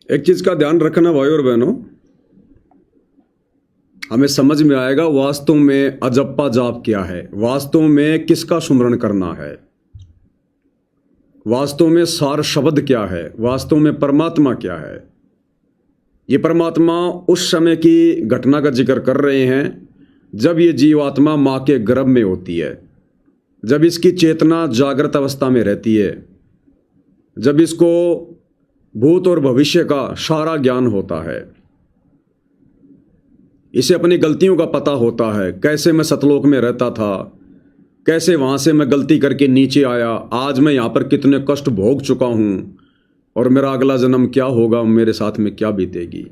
एक चीज का ध्यान रखना भाई और बहनों, हमें समझ में आएगा वास्तव में अजप्पा जाप क्या है, वास्तव में किसका सुमरण करना है, वास्तव में सार शब्द क्या है, वास्तव में परमात्मा क्या है। ये परमात्मा उस समय की घटना का जिक्र कर रहे हैं जब ये जीवात्मा माँ के गर्भ में होती है, जब इसकी चेतना जागृत अवस्था में रहती है, जब इसको भूत और भविष्य का सारा ज्ञान होता है, इसे अपनी गलतियों का पता होता है। कैसे मैं सतलोक में रहता था, कैसे वहाँ से मैं गलती करके नीचे आया, आज मैं यहाँ पर कितने कष्ट भोग चुका हूँ और मेरा अगला जन्म क्या होगा, मेरे साथ में क्या बीतेगी।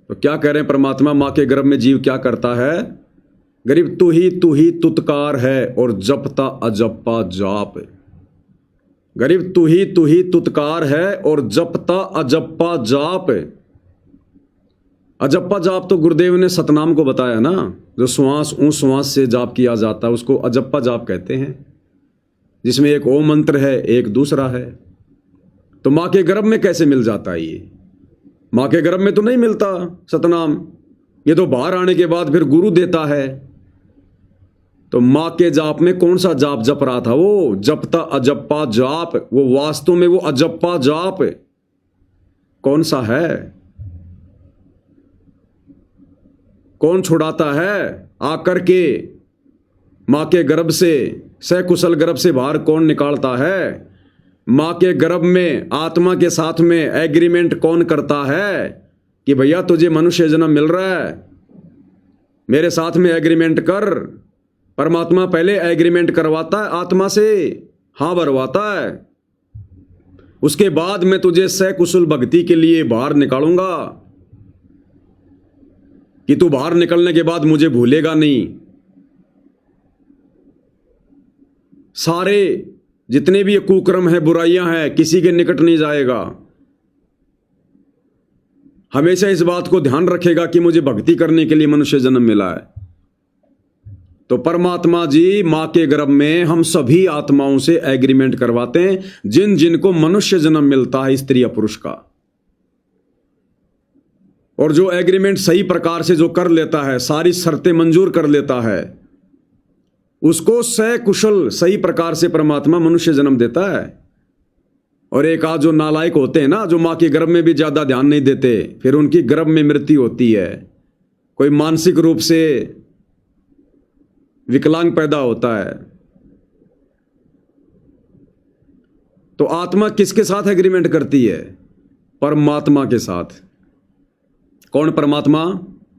तो क्या कह रहे हैं परमात्मा, माँ के गर्भ में जीव क्या करता है, गरीब तू ही तुतकार है और जपता अजप्पा जाप। गरीब तू ही तुतकार है और जपता अजप्पा जाप। अजप्पा जाप तो गुरुदेव ने सतनाम को बताया ना, जो श्वास उस श्वास से जाप किया जाता है उसको अजप्पा जाप कहते हैं, जिसमें एक ओम मंत्र है एक दूसरा है। तो माँ के गर्भ में कैसे मिल जाता है ये? माँ के गर्भ में तो नहीं मिलता सतनाम, ये तो बाहर आने के बाद फिर गुरु देता है। तो माँ के जाप में कौन सा जाप जप रहा था वो? जपता अजप्पा जाप। वो वास्तव में वो अजप्पा जाप कौन सा है? कौन छुड़ाता है आकर के माँ के गर्भ से, सकुशल गर्भ से बाहर कौन निकालता है? माँ के गर्भ में आत्मा के साथ में एग्रीमेंट कौन करता है कि भैया तुझे मनुष्य जन्म मिल रहा है, मेरे साथ में एग्रीमेंट कर। परमात्मा पहले एग्रीमेंट करवाता है आत्मा से, हाँ भरवाता है, उसके बाद मैं तुझे सकुशल भक्ति के लिए बाहर निकालूंगा कि तू बाहर निकलने के बाद मुझे भूलेगा नहीं। सारे जितने भी ये कुकर्म है, बुराइयां हैं, किसी के निकट नहीं जाएगा। हमेशा इस बात को ध्यान रखेगा कि मुझे भक्ति करने के लिए मनुष्य जन्म मिला है। तो परमात्मा जी माँ के गर्भ में हम सभी आत्माओं से एग्रीमेंट करवाते हैं, जिन जिनको मनुष्य जन्म मिलता है, स्त्री या पुरुष का। और जो एग्रीमेंट सही प्रकार से जो कर लेता है, सारी शर्तें मंजूर कर लेता है, उसको सकुशल सही प्रकार से परमात्मा मनुष्य जन्म देता है। और एक आध जो नालायक होते हैं ना, जो माँ के गर्भ में भी ज्यादा ध्यान नहीं देते, फिर उनकी गर्भ में मृत्यु होती है। कोई मानसिक रूप से विकलांग पैदा होता है। तो आत्मा किसके साथ एग्रीमेंट करती है? परमात्मा के साथ। कौन परमात्मा?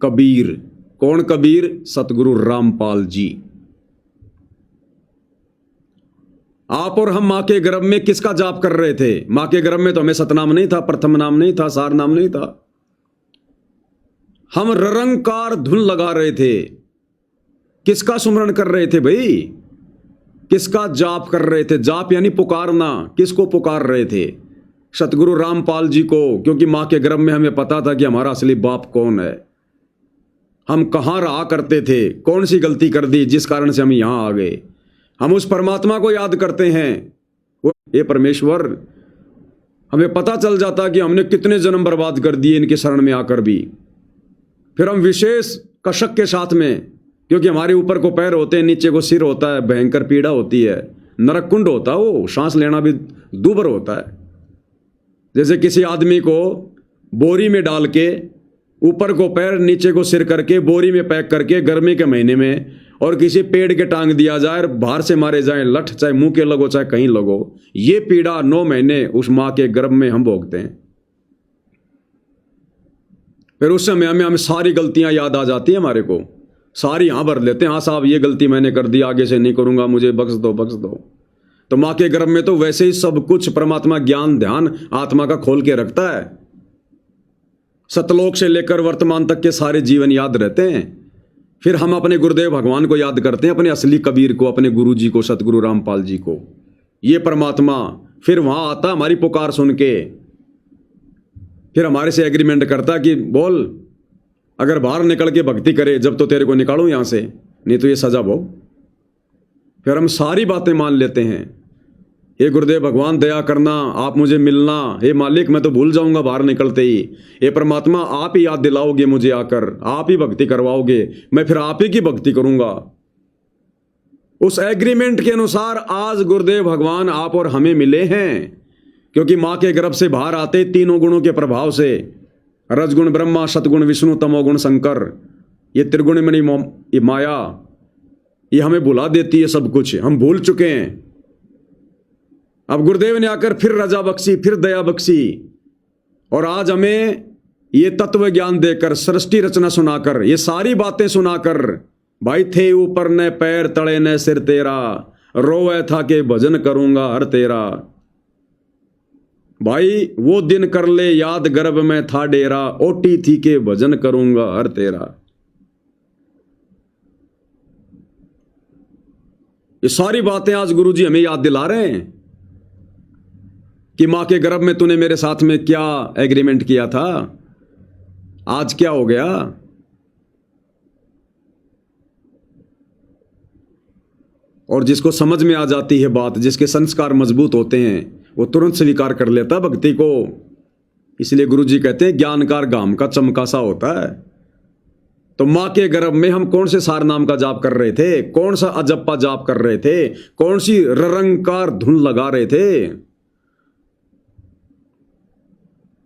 कबीर। कौन कबीर? सतगुरु रामपाल जी। आप और हम मां के गर्भ में किसका जाप कर रहे थे? मां के गर्भ में तो हमें सतनाम नहीं था, प्रथम नाम नहीं था, सार नाम नहीं था। हम ररंकार धुन लगा रहे थे। किसका सुमरण कर रहे थे भाई? किसका जाप कर रहे थे? जाप यानी पुकारना। किसको पुकार रहे थे? सतगुरु रामपाल जी को। क्योंकि मां के गर्भ में हमें पता था कि हमारा असली बाप कौन है, हम कहां रहा करते थे, कौन सी गलती कर दी जिस कारण से हम यहां आ गए। हम उस परमात्मा को याद करते हैं। वो ये परमेश्वर, हमें पता चल जाता कि हमने कितने जन्म बर्बाद कर दिए इनके शरण में आकर भी। फिर हम विशेष कशक के साथ में, क्योंकि हमारे ऊपर को पैर होते हैं, नीचे को सिर होता है, भयंकर पीड़ा होती है, नरक कुंड होता है, वो सांस लेना भी दूभर होता है। जैसे किसी आदमी को बोरी में डाल के ऊपर को पैर नीचे को सिर करके बोरी में पैक करके गर्मी के महीने में, और किसी पेड़ के टांग दिया जाए, बाहर से मारे जाए लठ, चाहे मुंह के लगो चाहे कहीं लगो, ये पीड़ा 9 महीने उस माँ के गर्भ में हम भोगते हैं। फिर उस समय हमें सारी गलतियां याद आ जाती है, हमारे को सारी यहां भर लेते हैं, हाँ साहब ये गलती मैंने कर दी, आगे से नहीं करूंगा, मुझे बख्श दो बख्श दो। तो माँ के गर्भ में तो वैसे ही सब कुछ परमात्मा ज्ञान ध्यान आत्मा का खोल के रखता है। सतलोक से लेकर वर्तमान तक के सारे जीवन याद रहते हैं। फिर हम अपने गुरुदेव भगवान को याद करते हैं, अपने असली कबीर को, अपने गुरु जी को, सतगुरु रामपाल जी को। ये परमात्मा फिर वहां आता हमारी पुकार सुन के, फिर हमारे से एग्रीमेंट करता कि बोल, अगर बाहर निकल के भक्ति करे जब तो तेरे को निकालूं यहां से, नहीं तो ये सजा भोग। फिर हम सारी बातें मान लेते हैं। हे गुरुदेव भगवान दया करना, आप मुझे मिलना, हे मालिक मैं तो भूल जाऊंगा बाहर निकलते ही, हे परमात्मा आप ही याद दिलाओगे मुझे, आकर आप ही भक्ति करवाओगे, मैं फिर आप ही की भक्ति करूंगा। उस एग्रीमेंट के अनुसार आज गुरुदेव भगवान आप और हमें मिले हैं, क्योंकि माँ के गर्भ से बाहर आते तीनों गुणों के प्रभाव से, रजगुण ब्रह्मा, सतगुण विष्णु, तमोगुण शंकर, ये त्रिगुणमणि ये माया, ये हमें भुला देती है सब कुछ, हम भूल चुके हैं। अब गुरुदेव ने आकर फिर रजा बख्शी, फिर दया बख्शी, और आज हमें ये तत्व ज्ञान देकर, सृष्टि रचना सुनाकर, ये सारी बातें सुनाकर, भाई थे ऊपर न पैर तले न सिर तेरा, रोए था के भजन करूंगा हर तेरा। भाई वो दिन कर ले याद गर्भ में था डेरा, ओटी थी के भजन करूंगा हर तेरा। ये सारी बातें आज गुरुजी हमें याद दिला रहे हैं कि मां के गर्भ में तूने मेरे साथ में क्या एग्रीमेंट किया था, आज क्या हो गया। और जिसको समझ में आ जाती है बात, जिसके संस्कार मजबूत होते हैं, वो तुरंत स्वीकार कर लेता है भक्ति को। इसलिए गुरुजी कहते हैं ज्ञानकार गाम का चमका सा होता है। तो मां के गर्भ में हम कौन से सार नाम का जाप कर रहे थे, कौन सा अजप्पा जाप कर रहे थे, कौन सी ररंकार धुन लगा रहे थे,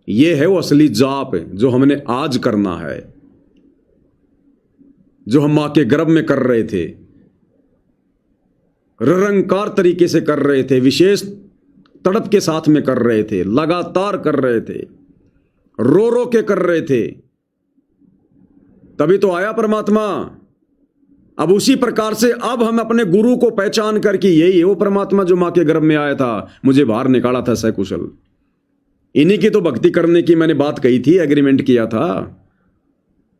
ये है वो असली जाप जो हमने आज करना है, जो हम मां के गर्भ में कर रहे थे, ररंकार तरीके से कर रहे थे, विशेष तड़प के साथ में कर रहे थे, लगातार कर रहे थे, रो रो के कर रहे थे, तभी तो आया परमात्मा। अब उसी प्रकार से अब हम अपने गुरु को पहचान करके, यही है वो परमात्मा जो मां के गर्भ में आया था, मुझे बाहर निकाला था सकुशल। इन्हीं की तो भक्ति करने की मैंने बात कही थी, एग्रीमेंट किया था।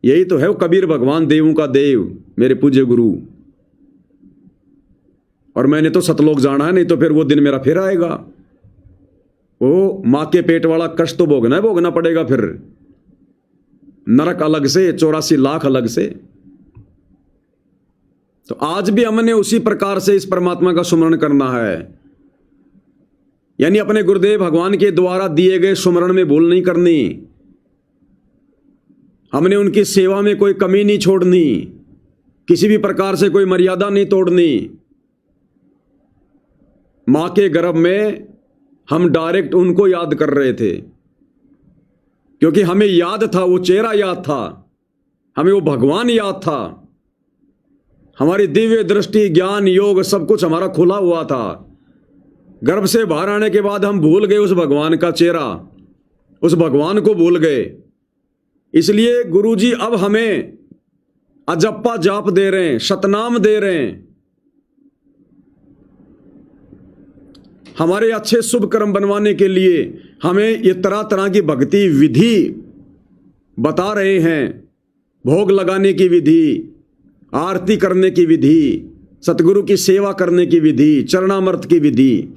यही तो है वो कबीर भगवान, देवों का देव, मेरे पूज्य गुरु। और मैंने तो सतलोक जाना है, नहीं तो फिर वो दिन मेरा फिर आएगा। वो मां के पेट वाला कष्ट तो भोगना पड़ेगा, फिर नरक अलग से, 84 लाख अलग से। तो आज भी हमने उसी प्रकार से इस परमात्मा का सुमरण करना है, यानी अपने गुरुदेव भगवान के द्वारा दिए गए सुमरण में भूल नहीं करनी। हमने उनकी सेवा में कोई कमी नहीं छोड़नी, किसी भी प्रकार से कोई मर्यादा नहीं तोड़नी। मां के गर्भ में हम डायरेक्ट उनको याद कर रहे थे, क्योंकि हमें याद था, वो चेहरा याद था, हमें वो भगवान याद था, हमारी दिव्य दृष्टि, ज्ञान, योग सब कुछ हमारा खुला हुआ था। गर्भ से बाहर आने के बाद हम भूल गए उस भगवान का चेहरा, उस भगवान को भूल गए। इसलिए गुरुजी अब हमें अजप्पा जाप दे रहे हैं, शतनाम दे रहे हैं, हमारे अच्छे शुभ कर्म बनवाने के लिए हमें ये तरह तरह की भक्ति विधि बता रहे हैं। भोग लगाने की विधि, आरती करने की विधि, सतगुरु की सेवा करने की विधि, चरणामृत की विधि।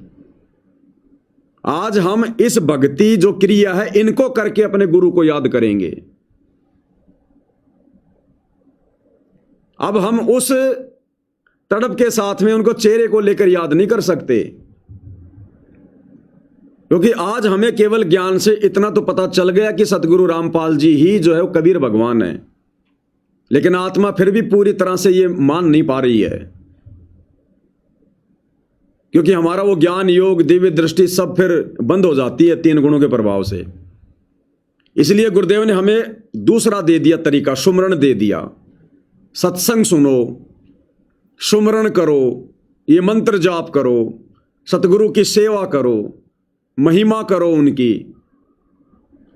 आज हम इस भक्ति जो क्रिया है, इनको करके अपने गुरु को याद करेंगे। अब हम उस तड़प के साथ में उनको चेहरे को लेकर याद नहीं कर सकते, क्योंकि आज हमें केवल ज्ञान से इतना तो पता चल गया कि सतगुरु रामपाल जी ही जो है वो कबीर भगवान है, लेकिन आत्मा फिर भी पूरी तरह से ये मान नहीं पा रही है, क्योंकि हमारा वो ज्ञान, योग, दिव्य दृष्टि सब फिर बंद हो जाती है तीन गुणों के प्रभाव से। इसलिए गुरुदेव ने हमें दूसरा दे दिया तरीका, सुमरण दे दिया। सत्संग सुनो, सुमरण करो, ये मंत्र जाप करो, सतगुरु की सेवा करो, महिमा करो उनकी।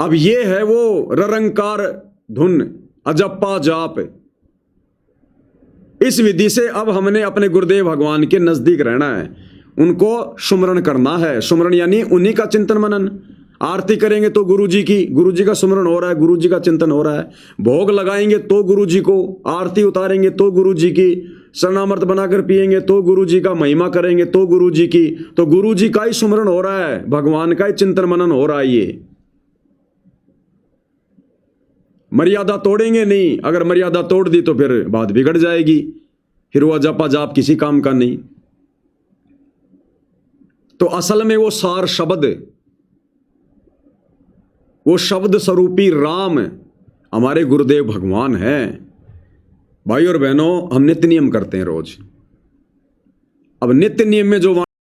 अब ये है वो ररंकार धुन, अजप्पा जाप। इस विधि से अब हमने अपने गुरुदेव भगवान के नजदीक रहना है, उनको सुमरण करना है। सुमरण यानी उन्हीं का चिंतन मनन। आरती करेंगे तो गुरुजी की, गुरुजी का सुमरण हो रहा है, गुरुजी का चिंतन हो रहा है। भोग लगाएंगे तो गुरुजी को, आरती उतारेंगे तो गुरुजी की, शरणामृत बनाकर पिएंगे तो गुरुजी का, महिमा करेंगे तो गुरुजी की। तो गुरुजी का ही सुमरण हो रहा है, भगवान का ही चिंतन मनन हो रहा है। ये मर्यादा तोड़ेंगे नहीं, अगर मर्यादा तोड़ दी तो फिर बात बिगड़ जाएगी, फिर वो जपा जाप किसी काम का नहीं। तो असल में वो सार शब्द, वो शब्द स्वरूपी राम हमारे गुरुदेव भगवान हैं। भाई और बहनों, हम नित्य नियम करते हैं रोज। अब नित्य नियम में जो